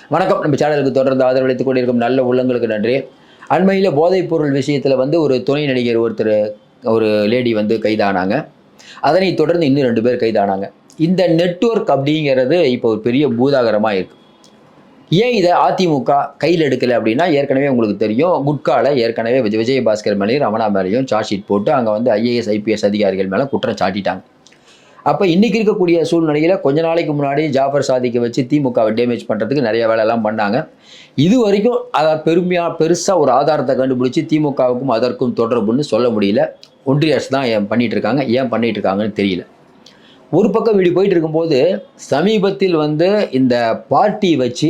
வணக்கம். நம்ம சேனலுக்கு தொடர்ந்து ஆதரவளித்துக் கொண்டிருக்கும் நல்ல உள்ளங்களுக்கு நன்றி. அண்மையில போதைப் பொருள் விஷயத்துல ஒரு துணை நடிகர் ஒருத்தர் ஒரு லேடி கைதானாங்க. அதனைத் தொடர்ந்து இன்னும் 2 பேர் கைதானாங்க. இந்த நெட்வொர்க் அப்படிங்கிறது இப்போ ஒரு பெரிய பூதாகரமா இருக்கு. ஏன் இத அதிமுக கையில எடுக்கல அப்படின்னா, ஏற்கனவே உங்களுக்கு தெரியும். குட்கால ஏற்கனவே விஜயபாஸ்கர் மேலயும், ரமணா மேலயும் சார்ஜ் ஷீட் போட்டு அங்க ஐஏஎஸ், ஐபிஎஸ் அதிகாரிகள் மேல குற்றம் சாட்டிட்டாங்க. அப்ப இன்னைக்கு இருக்கக்கூடிய சூழ்நிலையில கொஞ்ச நாளைக்கு முன்னாடி ஜாஃபர் சாதிக்க வச்சு திமுகவை டேமேஜ் பண்றதுக்கு நிறைய வேலைலாம் பண்ணாங்க. இதுவரைக்கும் பெருசா ஒரு ஆதாரத்தை கண்டுபிடிச்சு திமுகவுக்கும் அதற்கும் தொடர்புன்னு சொல்ல முடியல. ஒன்றிய அரசு தான் பண்ணிட்டு இருக்காங்க. ஏன் பண்ணிட்டு இருக்காங்கன்னு தெரியல. ஒரு பக்கம் இப்படி போயிட்டு இருக்கும்போது சமீபத்தில் இந்த பார்ட்டி வச்சு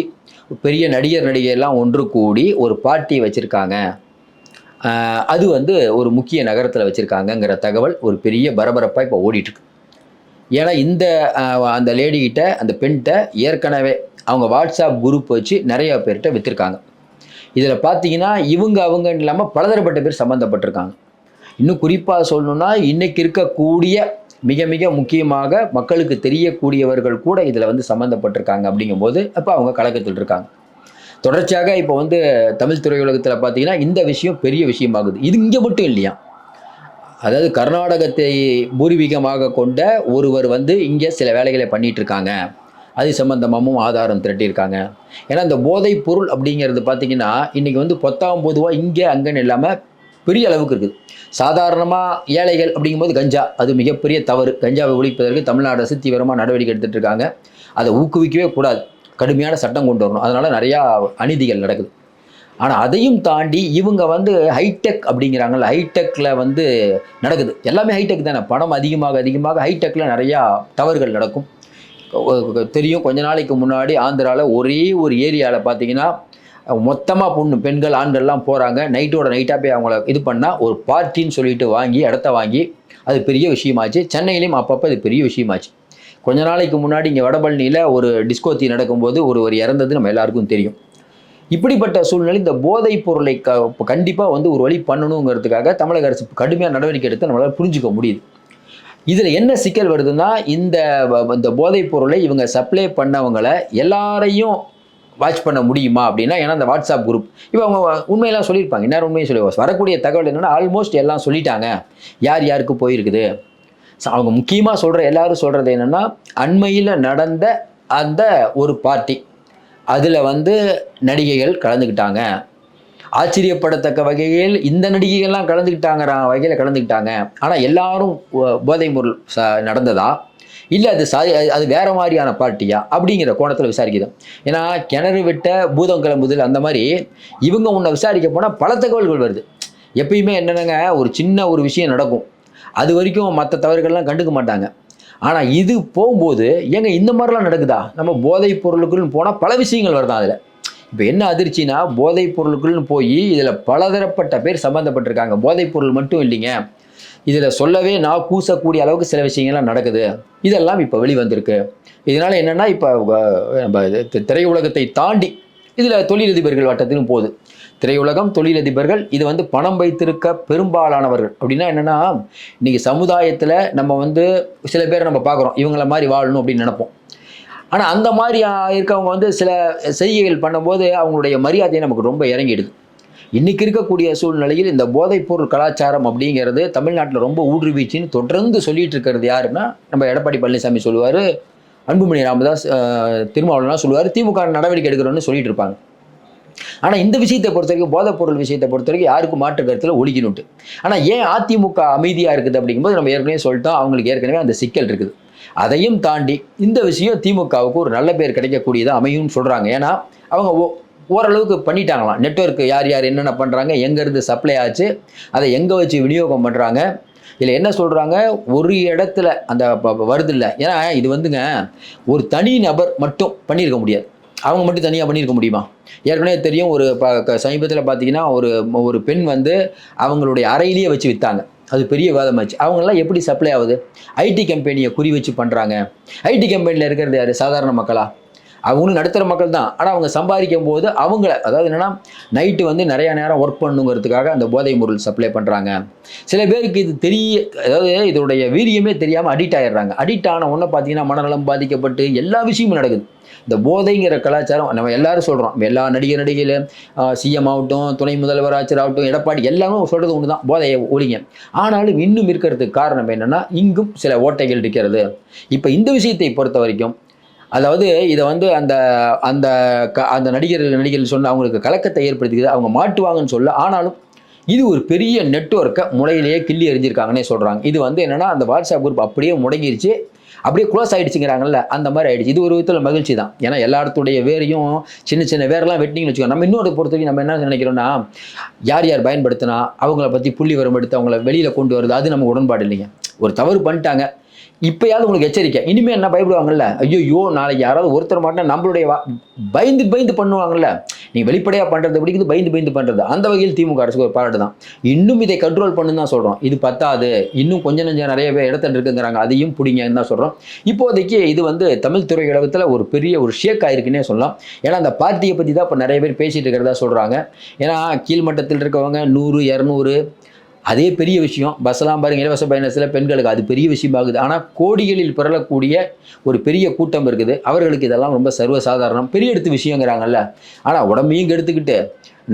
பெரிய நடிகர் எல்லாம் ஒன்று கூடி ஒரு பார்ட்டி வச்சிருக்காங்க. அது ஒரு முக்கிய நகரத்தில் வச்சிருக்காங்கங்கிற தகவல் ஒரு பெரிய பரபரப்பா இப்போ ஓடிட்டு இருக்கு. ஏன்னா அந்த லேடிகிட்ட அந்த பெண்கிட்ட ஏற்கனவே அவங்க வாட்ஸ்அப் குரூப் வச்சு நிறைய பேர்கிட்ட விற்றுருக்காங்க. இதில் பார்த்தீங்கன்னா அவங்கன்னு இல்லாமல் பலதரப்பட்ட பேர் சம்மந்தப்பட்டிருக்காங்க. இன்னும் குறிப்பாக சொல்லணும்னா இன்னைக்கு இருக்கக்கூடிய மிக மிக முக்கியமாக மக்களுக்கு தெரியக்கூடியவர்கள் கூட இதில் சம்மந்தப்பட்டிருக்காங்க. அப்படிங்கும்போது அப்போ அவங்க கலக்கத்தில் இருக்காங்க. தொடர்ச்சியாக இப்போ தமிழ் திரையுலகத்தில் பார்த்தீங்கன்னா இந்த விஷயம் பெரிய விஷயமாகுது. இது இங்கே மட்டும் இல்லையா, அதாவது கர்நாடகத்தை பூர்வீகமாக கொண்ட ஒருவர் இங்கே சில வேலைகளை பண்ணிட்டு இருக்காங்க. அது சம்பந்தமாகவும் ஆதாரம் திரட்டியிருக்காங்க. ஏன்னா இந்த போதைப் பொருள் அப்படிங்கிறது பார்த்தீங்கன்னா இன்னைக்கு பொத்தாம் பொதுவாக இங்கே அங்கன்னு இல்லாமல் பெரிய அளவுக்கு இருக்குது. சாதாரணமாக ஏழைகள் அப்படிங்கும்போது கஞ்சா அது மிகப்பெரிய தவறு. கஞ்சாவை ஒழிப்பதற்கு தமிழ்நாடு அரசு தீவிரமாக நடவடிக்கை எடுத்துகிட்டு இருக்காங்க. அதை ஊக்குவிக்கவே கூடாது. கடுமையான சட்டம் கொண்டு வரணும். அதனால் நிறையா அநீதிகள் நடக்குது. ஆனால் அதையும் தாண்டி இவங்க ஹைடெக் அப்படிங்கிறாங்கல்ல, ஹைடெக்கில் நடக்குது. எல்லாமே ஹைடெக் தானே. பணம் அதிகமாக ஹைடெக்கில் நிறையா தவறுகள் நடக்கும். தெரியும், கொஞ்ச நாளைக்கு முன்னாடி ஆந்திராவில் ஒரே ஒரு ஏரியாவில் பார்த்தீங்கன்னா மொத்தமாக பெண்கள் ஆண்கள்லாம் போகிறாங்க. நைட்டோட நைட்டாக போய் அவங்கள இது பண்ணால் ஒரு பார்ட்டின்னு சொல்லிட்டு இடத்த வாங்கி அது பெரிய விஷயமாச்சு. சென்னையிலையும் அப்பப்போ அது பெரிய விஷயமாச்சு. கொஞ்ச நாளைக்கு முன்னாடி இங்கே வடபழனியில் ஒரு டிஸ்கோ தீ நடக்கும்போது ஒருவர் இறந்தது நம்ம எல்லாருக்கும் தெரியும். இப்படிப்பட்ட சூழ்நிலை இந்த போதைப் பொருளை கண்டிப்பாக ஒரு வழி பண்ணணுங்கிறதுக்காக தமிழக அரசு கடுமையாக நடவடிக்கை எடுத்து நம்மளால் புரிஞ்சுக்க முடியுது. இதில் என்ன சிக்கல் வருதுன்னா, இந்த போதைப் பொருளை இவங்க சப்ளை பண்ணவங்களை எல்லாரையும் வாட்ச் பண்ண முடியுமா அப்படின்னா, ஏன்னா அந்த வாட்ஸ்அப் குரூப் இப்போ அவங்க உண்மையெல்லாம் சொல்லியிருப்பாங்க. இன்னும் உண்மையை சொல்லுவாங்க. வரக்கூடிய தகவல் என்னென்னா ஆல்மோஸ்ட் எல்லாம் சொல்லிட்டாங்க யார் யாருக்கு போயிருக்குது. அவங்க முக்கியமாக எல்லாரும் சொல்கிறது என்னென்னா, அண்மையில் நடந்த அந்த ஒரு பார்ட்டி அதில் நடிகைகள் கலந்துக்கிட்டாங்க. ஆச்சரியப்படத்தக்க வகையில் இந்த நடிகைகள்லாம் கலந்துக்கிட்டாங்கிற வகையில் கலந்துக்கிட்டாங்க. ஆனால் எல்லாரும் போதைப் பொருள் நடந்ததா இல்லை அது வேற மாதிரியான பார்ட்டியா அப்படிங்கிற கோணத்தில் விசாரிக்குது. ஏன்னா கிணறு விட்ட பூதம் கிளம்புதல் அந்த மாதிரி இவங்க உன்னை விசாரிக்க போனால் பல தகவல்கள் வருது. எப்பயுமே என்னென்னங்க, ஒரு சின்ன ஒரு விஷயம் நடக்கும், அது வரைக்கும் மற்ற தவறுகள்லாம் கண்டுக்க மாட்டாங்க. ஆனால் இது போகும்போது ஏங்க இந்த மாதிரிலாம் நடக்குதா, நம்ம போதைப் பொருளுக்குன்னு போனால் பல விஷயங்கள் வருதான். அதில் இப்போ என்ன அதிர்ச்சினா, போதைப் பொருளுக்குன்னு போய் இதில் பலதரப்பட்ட பேர் சம்மந்தப்பட்டிருக்காங்க. போதைப் பொருள் மட்டும் இல்லைங்க, இதில் சொல்லவே நான் கூசக்கூடிய அளவுக்கு சில விஷயங்கள்லாம் நடக்குது. இதெல்லாம் இப்போ வெளிவந்திருக்கு. இதனால் என்னென்னா இப்போ நம்ம திரையுலகத்தை தாண்டி இதில் தொழிலதிபர்கள் வட்டத்திலும் போகுது. திரையுலகம், தொழிலதிபர்கள், இது பணம் வைத்திருக்க பெரும்பாலானவர்கள். அப்படின்னா என்னென்னா, இன்றைக்கி சமுதாயத்தில் நம்ம சில பேரை நம்ம பார்க்குறோம், இவங்கள மாதிரி வாழணும் அப்படின்னு நினைப்போம். ஆனால் அந்த மாதிரி இருக்கவங்க சில செய்கைகள் பண்ணும்போது அவங்களுடைய மரியாதையை நமக்கு ரொம்ப இறங்கிடுது. இன்றைக்கி இருக்கக்கூடிய சூழ்நிலையில் இந்த போதைப்பொருள் கலாச்சாரம் அப்படிங்கிறது தமிழ்நாட்டில் ரொம்ப ஊடுருவிச்சின்னு தொடர்ந்து சொல்லிட்டு இருக்கிறது யாருன்னா, நம்ம எடப்பாடி பழனிசாமி சொல்லுவார், அன்புமணி ராமதாஸ், திருமாவளவன்லாம் சொல்லுவார், திமுக நடவடிக்கை எடுக்கிறோன்னு சொல்லிட்டு இருப்பாங்க. ஆனால் இந்த விஷயத்தை பொறுத்த வரைக்கும், போதைப் பொருள் விஷயத்தை பொறுத்த வரைக்கும் யாருக்கும் மாற்று கருத்தில் ஒழிக்கணுட்டு. ஆனால் ஏன் அதிமுக அமைதியாக இருக்குது அப்படிங்கும்போது நம்ம ஏற்கனவே சொல்லிட்டோம், அவங்களுக்கு ஏற்கனவே அந்த சிக்கல் இருக்குது. அதையும் தாண்டி இந்த விஷயம் திமுகவுக்கு ஒரு நல்ல பேர் கிடைக்கக்கூடியதாக அமையும்னு சொல்கிறாங்க. ஏன்னா அவங்க ஓரளவுக்கு பண்ணிட்டாங்களாம். நெட்வொர்க் யார் யார் என்னென்ன பண்ணுறாங்க, எங்கேருந்து சப்ளை ஆச்சு, அதை எங்கே வச்சு விநியோகம் பண்ணுறாங்க. இதில் என்ன சொல்கிறாங்க, ஒரு இடத்துல அந்த வருது இல்லை. ஏன்னா இது ஒரு தனி நபர் மட்டும் பண்ணியிருக்க முடியாது. அவங்க மட்டும் தனியாக பண்ணியிருக்க முடியுமா? ஏற்கனவே தெரியும், ஒரு சமீபத்தில் பார்த்தீங்கன்னா ஒரு பெண் அவங்களுடைய அறையிலேயே வச்சு விற்றாங்க. அது பெரிய விவாதமாச்சு. அவங்களாம் எப்படி சப்ளை ஆகுது? ஐடி கம்பெனியை குறி வச்சு பண்ணுறாங்க. ஐடி கம்பெனியில் இருக்கிறது யார்? சாதாரண மக்களா? அவங்களும் நடுத்தர மக்கள் தான். ஆனால் அவங்க சம்பாதிக்கும் போது அவங்கள, அதாவது என்னென்னா, நைட்டு நிறையா நேரம் ஒர்க் பண்ணுங்கிறதுக்காக அந்த போதை பொருள் சப்ளை பண்ணுறாங்க. சில பேருக்கு இது அதாவது இதோடைய வீரியமே தெரியாமல் அடிக்ட் ஆகிடுறாங்க. அடிக்ட் ஆன உடனே பார்த்தீங்கன்னா மனநலம் பாதிக்கப்பட்டு எல்லா விஷயமும் நடக்குது. இந்த போதைங்கிற கலாச்சாரம் நம்ம எல்லாரும் சொல்கிறோம், எல்லா நடிகைகளும் சிஎம் ஆகட்டும், துணை முதல்வராச்சர் ஆகட்டும், எடப்பாடி எல்லாமே சொல்கிறது ஒன்று தான், போதையை ஒழிங்க. ஆனாலும் இன்னும் இருக்கிறதுக்கு காரணம் என்னென்னா இங்கும் சில ஓட்டைகள் இருக்கிறது. இப்போ இந்த விஷயத்தை பொறுத்த வரைக்கும் அதாவது இதை வந்து அந்த அந்த அந்த நடிகர்கள் சொன்ன அவங்களுக்கு கலக்கத்தை ஏற்படுத்திக்குது, அவங்க மாட்டுவாங்கன்னு சொல்ல. ஆனாலும் இது ஒரு பெரிய நெட்வொர்க்கை முளையிலேயே கிள்ளி எறிஞ்சிருக்காங்கன்னே சொல்கிறாங்க. இது வந்து என்னென்னா அந்த வாட்ஸ்அப் குரூப் அப்படியே முடங்கிருச்சு, அப்படியே க்ளோஸ் ஆகிடுச்சுங்கிறாங்கல்ல, அந்த மாதிரி ஆகிடுச்சு. இது ஒரு விதத்தில் மகிழ்ச்சி தான். ஏன்னா எல்லா இடத்துடைய வேரையும் சின்ன சின்ன வேரெல்லாம் வெட்டிங்கன்னு வச்சுக்கோங்க. நம்ம இன்னொரு பொறுத்த வரைக்கும் நம்ம என்ன நினைக்கிறோம்னா, யார் யார் பயன்படுத்தினா அவங்கள பற்றி புள்ளி வரம் எடுத்து அவங்கள வெளியில் கொண்டு வருது, அது நமக்கு உடன்பாடு இல்லைங்க. ஒரு தவறு பண்ணிட்டாங்க, இப்போயாவது உங்களுக்கு எச்சரிக்கை. இனிமேல் என்ன பயப்படுவாங்கல்ல, ஐயோ நாளைக்கு யாராவது ஒருத்தர் மாட்டா நம்மளுடைய பயந்து பயந்து பண்ணுவாங்கல்ல. நீ வெளிப்படையாக பண்ணுறது பிடிக்குது, பயந்து பயந்து பண்ணுறது. அந்த வகையில் திமுக அரசுக்கு ஒரு பாராட்டு தான். இன்னும் இதை கண்ட்ரோல் பண்ணுன்னு தான் சொல்கிறோம். இது பத்தாது, இன்னும் கொஞ்சம் நெஞ்சம் நிறைய பேர் இடத்துல இருக்குங்கிறாங்க, அதையும் பிடிங்கன்னு தான் சொல்கிறோம். இப்போதைக்கு இது வந்து தமிழ் திரையுலகத்தில் ஒரு பெரிய ஒரு ஷேக் ஆயிருக்குன்னே சொல்லலாம். ஏன்னா அந்த பார்ட்டியை பற்றி தான் இப்போ நிறைய பேர் பேசிகிட்டு இருக்கிறதா சொல்கிறாங்க. ஏன்னா கீழ்மட்டத்தில் இருக்கவங்க 100, 200 அதே பெரிய விஷயம். பஸ்ஸெல்லாம் பாருங்கள், இலவச பயணத்தில் பெண்களுக்கு அது பெரிய விஷயமாகுது. ஆனால் கோடிகளில் பிறலக்கூடிய ஒரு பெரிய கூட்டம் இருக்குது, அவர்களுக்கு இதெல்லாம் ரொம்ப சர்வசாதாரணம், பெரிய எடுத்து விஷயங்கிறாங்கல்ல. ஆனால் உடம்பையும் கெடுத்துக்கிட்டு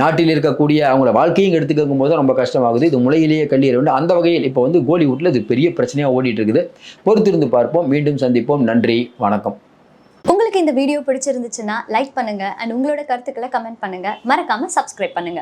நாட்டில் இருக்கக்கூடிய அவங்கள வாழ்க்கையும் எடுத்துக்கும் போது ரொம்ப கஷ்டமாகுது. இது முளையிலேயே கல்லீர வேண்டும். அந்த வகையில் இப்போ வந்து கோலிவுட்டில் இது பெரிய பிரச்சனையாக ஓடிட்டு இருக்குது. பொறுத்திருந்து பார்ப்போம். மீண்டும் சந்திப்போம். நன்றி, வணக்கம். உங்களுக்கு இந்த வீடியோ பிடிச்சிருந்துச்சுன்னா லைக் பண்ணுங்க அண்ட் உங்களோட கருத்துக்களை கமெண்ட் பண்ணுங்க. மறக்காம சப்ஸ்கிரைப் பண்ணுங்க.